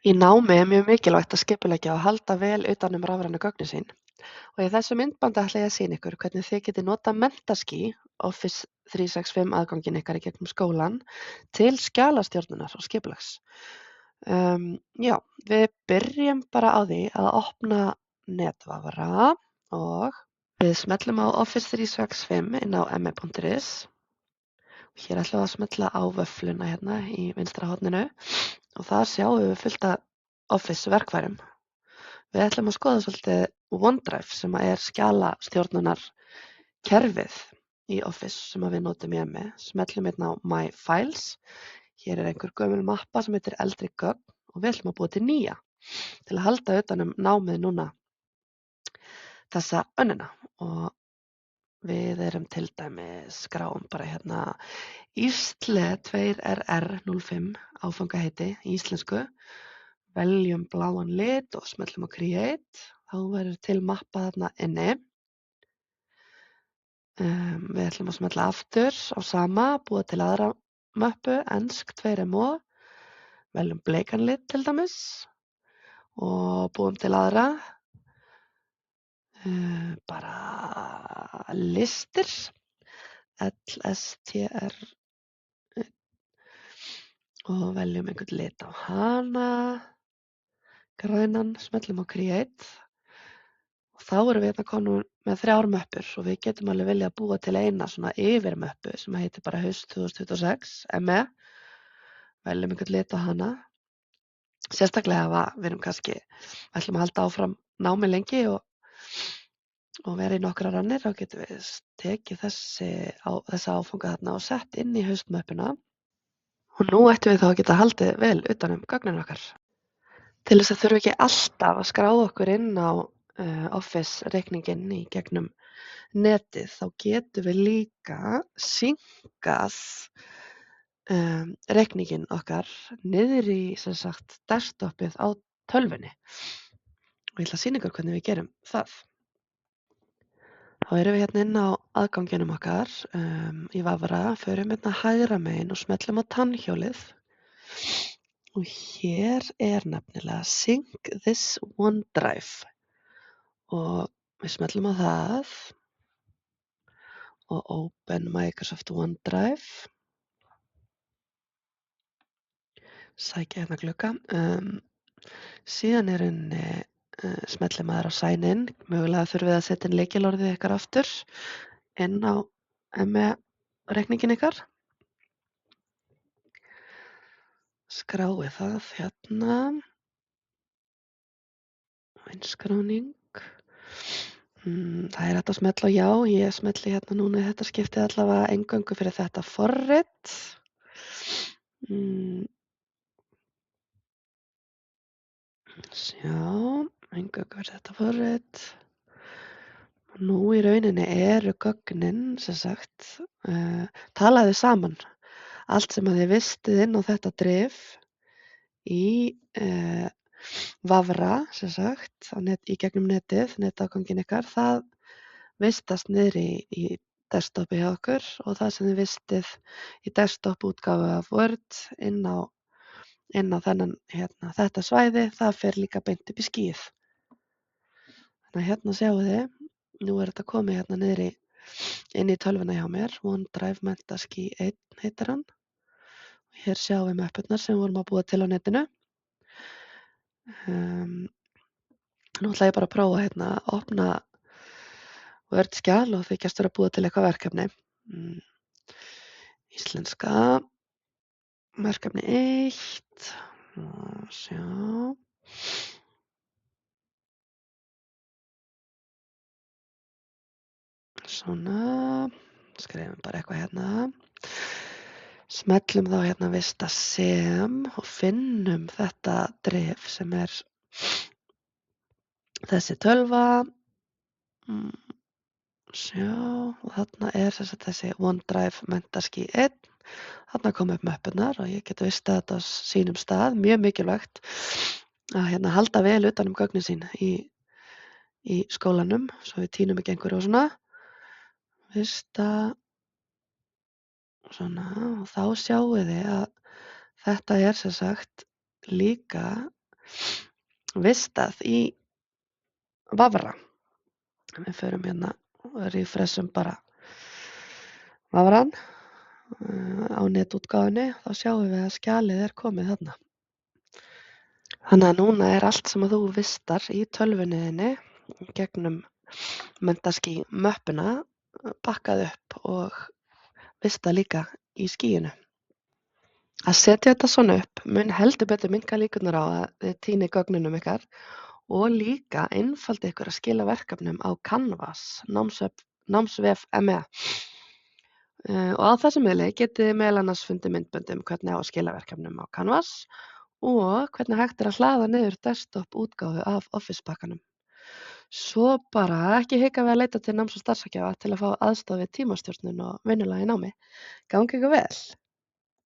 Í námi er mjög mikilvægt að skipuleggja og halda vel utan um rafrænu gögnin sín. Og í þessu myndbandi ætla ég að sýna ykkur hvernig þið getið notað Mentaský, Office 365 aðganginn ykkar í gegnum skólann, til skjalastjórnunar og skipulags. Já, við byrjum bara á því að opna netvafra og við smellum á Office 365 inn á me.is. Hér ætlum við að smella á vöfluna hérna í vinstra horninu og þar sjáum við fullt af Office verkfærum. Við ætlum að skoða svolítið OneDrive sem er skjalastjórnunar kerfið í Office sem við notum í ME. Smellum hérna á My Files. Hér er einhver gömul mappa sem heitir eldri gögn og við ætlum að búa til nýja til að halda utan um námið núna þessa önnina. Og við erum til dæmis skráum bara hérna Ísle 2RR05 áfangaheiti í íslensku. Veljum bláan lit og smellum á Create. Þá verður til mappa þarna inni. Við ætlum að smella aftur á sama, búa til aðra möppu, ensk 2MO. Veljum bleikan lit til dæmis og búum til aðra. Bara listir, LSTR og veljum einhvern lit á hana. Grænan, smellum á Create og þá erum við hérna komin með 3 möppur og við getum alveg viljað búa til eina svona yfirmöppu sem heitir bara haust 2026 ME. Veljum einhvern lit á hana. Sérstaklega ef við erum kannski ætlum að halda áfram námi lengi og vera í nokkrar rannir, þá getum við tekið þessa áfanga þarna og sett inn í haustmöppuna. Og nú ættum við þá að geta haldið vel utan um gögnin okkar. Til þess að þurfa ekki alltaf að skrá okkur inn á Office-reikninginn í gegnum netið, þá getum við líka synkað reikninginn okkar niður í desktopið á tölvunni. Og ég ætla að sýna ykkur hvernig við gerum það. Þá erum við hérna inn á aðganginum okkar í vafra, förum hérna hægra megin og smellum á tannhjólið. Og hér er nefnilega Sync this OneDrive og við smellum á það og Open Microsoft OneDrive. Sækja hérna glugga. Síðan er smellum maður á Sign in. Mögulega þurfum við að setja inn lykilorðið ykkar aftur inn á ME-reikningin ykkar. Skráið það hérna. Innskráning. Það er hægt að smella á já. Ég smelli hérna núna í þetta skiptið allavega eingöngu fyrir þetta forrit. Sjá, eingöngu fyrir þetta forrit. Nú í rauninni eru gögnin, sem sagt, talaðu saman. Allt sem að þið vistið inn á þetta drif í vafra, sem sagt, í gegnum netið, netafganginn ykkar, það vistast niður í desktopi hjá okkur og það sem þið vistið í desktop útgáfu af Word inn á þennan, þetta svæði, það fer líka beint upp í skýið. Þannig að hérna sjáu þið, nú er þetta komið hérna niður inn í tölvuna hjá mér, OneDrive Mentaský 1 heitir hann. Hér sjáum við möppurnar sem við vorum að búa til á netinu. Nú ætla ég bara að prófa hérna að opna Word-skjal og þykjast vera að búa til eitthvað verkefni. Íslenska, verkefni 1, sjá. Svona, skrifum bara eitthvað hérna. Smellum þá hérna vista sem og finnum þetta drif sem er þessi tölva. Sjá, og þarna er þessi OneDrive Mentaský 1. Þarna kom upp möppunar og ég get vistað þetta á sínum stað. Mjög mikilvægt að hérna halda vel utan um gögnin sín í skólanum, svo við tínum ekki einhverju og svona. Vista, svona, og þá sjáum við að þetta er sem sagt líka vistað í Vafra. Við förum hérna og refreshum bara Vafran á netútgáfunni, þá sjáum við að skjalið er komið þarna. Þannig að núna er allt sem að þú vistar í tölvunni þinni gegnum Mentaský möppuna bakkað upp og vistað líka í skýinu. Að setja þetta svona upp mun heldur betur minnka líkurnar á að þið týnið gögnunum ykkar og líka einfalda ykkur að skila verkefnum á Canvas, námsvef ME. Og á þessum miðli getið þið meðal annars fundið myndbönd hvernig á að skila verkefnum á Canvas og hvernig hægt er að hlaða niður desktop útgáfu af Office-pakkanum. Svo bara ekki hika við að leita til náms- og starfsráðgjafa til að fá aðstoð við tímastjórnun og vinnulag í námi. Gangi ykkur vel!